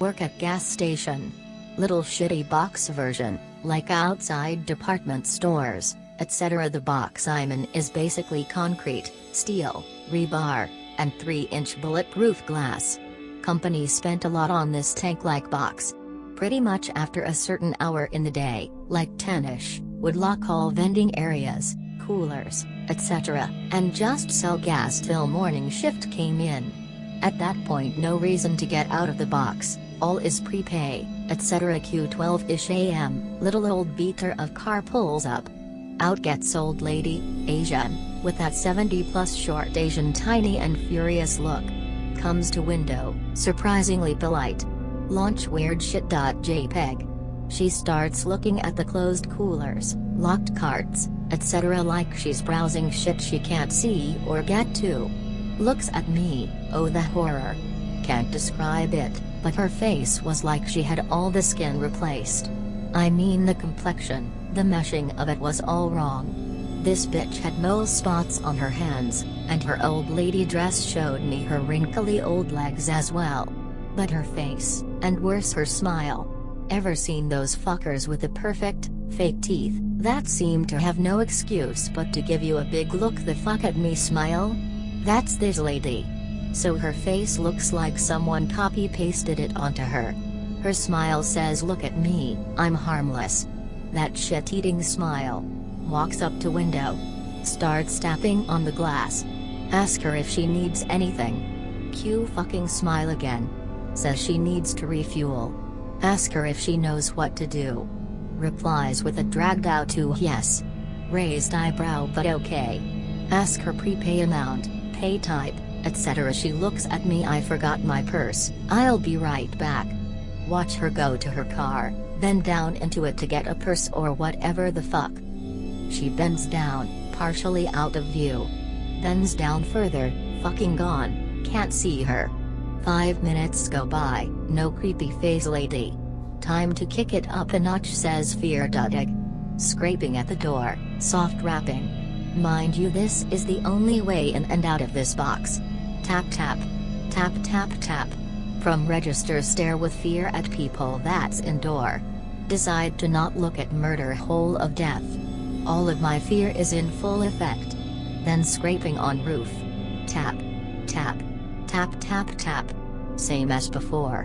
Work at gas station. Little shitty box version, like outside department stores, etc. The box I'm in is basically concrete, steel, rebar, and 3-inch bulletproof glass. Company spent a lot on this tank-like box. Pretty much after a certain hour in the day, like 10ish, would lock all vending areas, coolers, etc., and just sell gas till morning shift came in. At that point no reason to get out of the box, all is prepay, etc. Q12ish am, little old beater of car pulls up. Out gets old lady, Asian, with that 70+ short Asian tiny and furious look. Comes to window, surprisingly polite. Launch weird shit.jpg. She starts looking at the closed coolers, locked carts, etc. like she's browsing shit she can't see or get to. Looks at me, oh the horror. Can't describe it, but her face was like she had all the skin replaced. I mean the complexion, the meshing of it was all wrong. This bitch had mole spots on her hands, and her old lady dress showed me her wrinkly old legs as well. But her face, and worse her smile. Ever seen those fuckers with the perfect, fake teeth, that seem to have no excuse but to give you a big look the fuck at me smile? That's this lady. So her face looks like someone copy-pasted it onto her. Her smile says look at me, I'm harmless. That shit-eating smile. Walks up to window. Starts tapping on the glass. Ask her if she needs anything. Q fucking smile again. Says she needs to refuel. Ask her if she knows what to do. Replies with a dragged out to yes. Raised eyebrow but okay. Ask her prepay amount, pay type, etc. She looks at me I forgot my purse, I'll be right back. Watch her go to her car, then down into it to get a purse or whatever the fuck. She bends down, partially out of view. Bends down further, fucking gone, can't see her. 5 minutes go by, no creepy face lady. Time to kick it up a notch says fear dudig. Scraping at the door, soft rapping. Mind you this is the only way in and out of this box. Tap tap. Tap tap tap. From register stare with fear at people that's indoor. Decide to not look at murder hole of death. All of my fear is in full effect. Then scraping on roof. Tap. Tap. Tap tap tap. Same as before.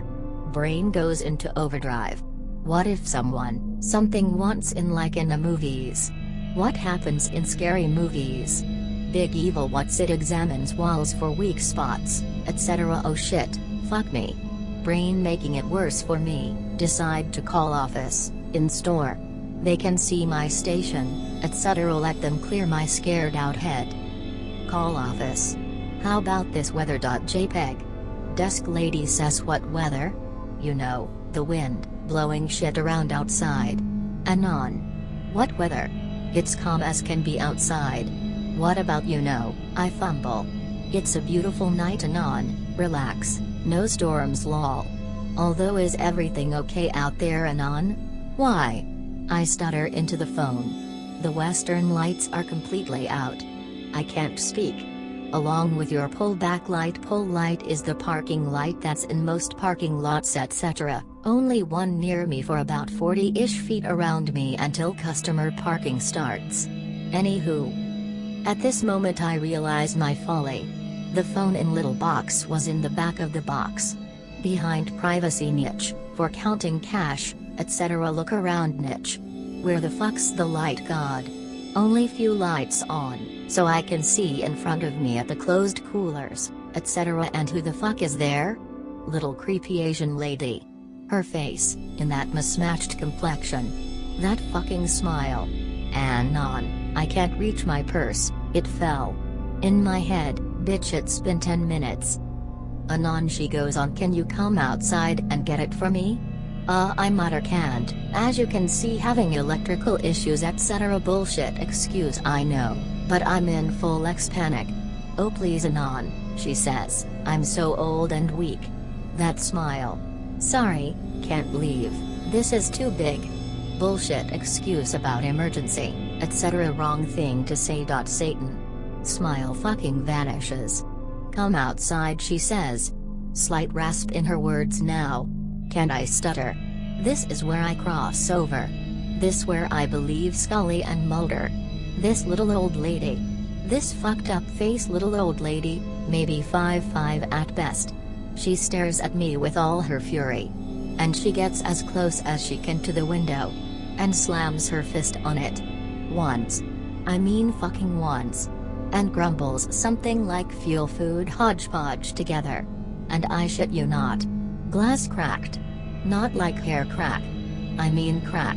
Brain goes into overdrive. What if something wants in like in the movies? What happens in scary movies? Big evil what's it examines walls for weak spots, etc. Oh shit, fuck me. Brain making it worse for me, decide to call office, in store. They can see my station, etc. Let them clear my scared out head. Call office. How about this weather.jpg? Desk lady says what weather? You know, the wind, blowing shit around outside. Anon. What weather? It's calm as can be outside. What about you know, I fumble. It's a beautiful night Anon, relax, no storms lol. Although is everything okay out there Anon? Why? I stutter into the phone. The western lights are completely out. I can't speak. Along with your pull light is the parking light that's in most parking lots etc. Only one near me for about 40-ish feet around me until customer parking starts. Anywho. At this moment I realize my folly. The phone in little box was in the back of the box. Behind privacy niche, for counting cash, etc. Look around niche. Where the fuck's the light god? Only few lights on, so I can see in front of me at the closed coolers, etc. And who the fuck is there? Little creepy Asian lady. Her face, in that mismatched complexion. That fucking smile. Anon, I can't reach my purse, it fell. In my head, bitch it's been 10 minutes. Anon she goes on can you come outside and get it for me? I mutter can't, as you can see having electrical issues etc. Bullshit excuse I know, but I'm in full panic. Oh please Anon, she says, I'm so old and weak. That smile. Sorry, can't leave, this is too big. Bullshit excuse about emergency, etc. Wrong thing to say. Satan. Smile fucking vanishes. Come outside she says. Slight rasp in her words now. Can I stutter? This is where I cross over. This where I believe Scully and Mulder. This little old lady. This fucked up face little old lady, maybe 5'5" at best. She stares at me with all her fury. And she gets as close as she can to the window. And slams her fist on it. Once. I mean fucking once. And grumbles something like fuel food hodgepodge together. And I shit you not. Glass cracked. Not like hair crack. I mean crack.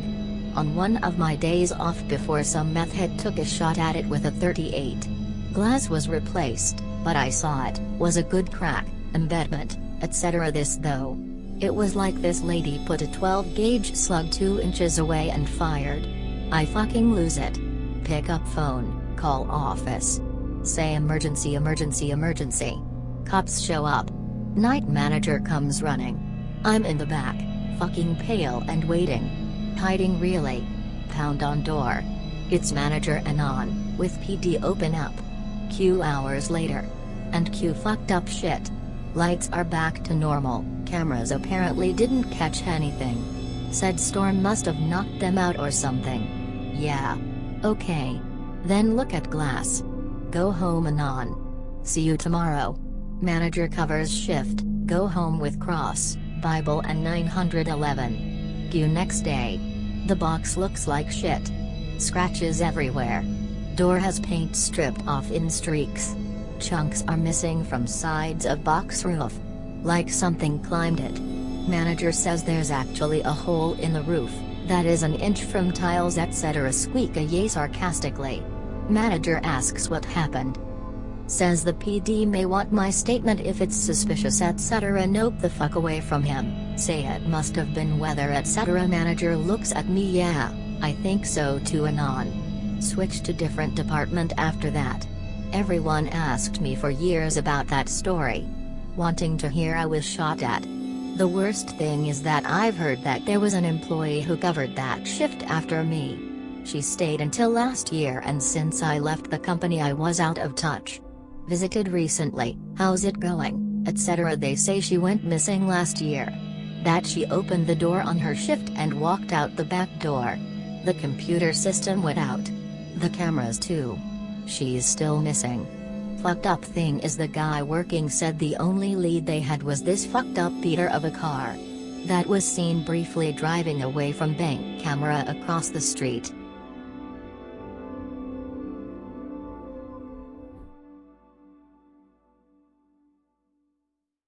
On one of my days off before some meth head took a shot at it with a .38. Glass was replaced, but I saw it was a good crack, embedment, etc. This though. It was like this lady put a 12-gauge slug 2 inches away and fired. I fucking lose it. Pick up phone, call office. Say emergency emergency emergency. Cops show up. Night manager comes running. I'm in the back, fucking pale and waiting. Hiding really. Pound on door. It's Manager Anon, with PD open up. Q hours later. And Q fucked up shit. Lights are back to normal, cameras apparently didn't catch anything. Said storm must have knocked them out or something. Yeah. Okay. Then look at glass. Go home Anon. See you tomorrow. Manager covers shift, go home with cross, Bible and 911. Q next day. The box looks like shit. Scratches everywhere. Door has paint stripped off in streaks. Chunks are missing from sides of box roof. Like something climbed it. Manager says there's actually a hole in the roof, that is an inch from tiles etc. Squeak a yay sarcastically. Manager asks what happened. Says the PD may want my statement if it's suspicious etc. Nope the fuck away from him, say it must have been weather etc. Manager looks at me yeah, I think so too Anon. Switch to different department after that. Everyone asked me for years about that story. Wanting to hear I was shot at. The worst thing is that I've heard that there was an employee who covered that shift after me. She stayed until last year and since I left the company I was out of touch. Visited recently, how's it going, etc. They say she went missing last year. That she opened the door on her shift and walked out the back door. The computer system went out. The cameras too. She's still missing. Fucked up thing is the guy working said the only lead they had was this fucked up Peter of a car. That was seen briefly driving away from bank camera across the street.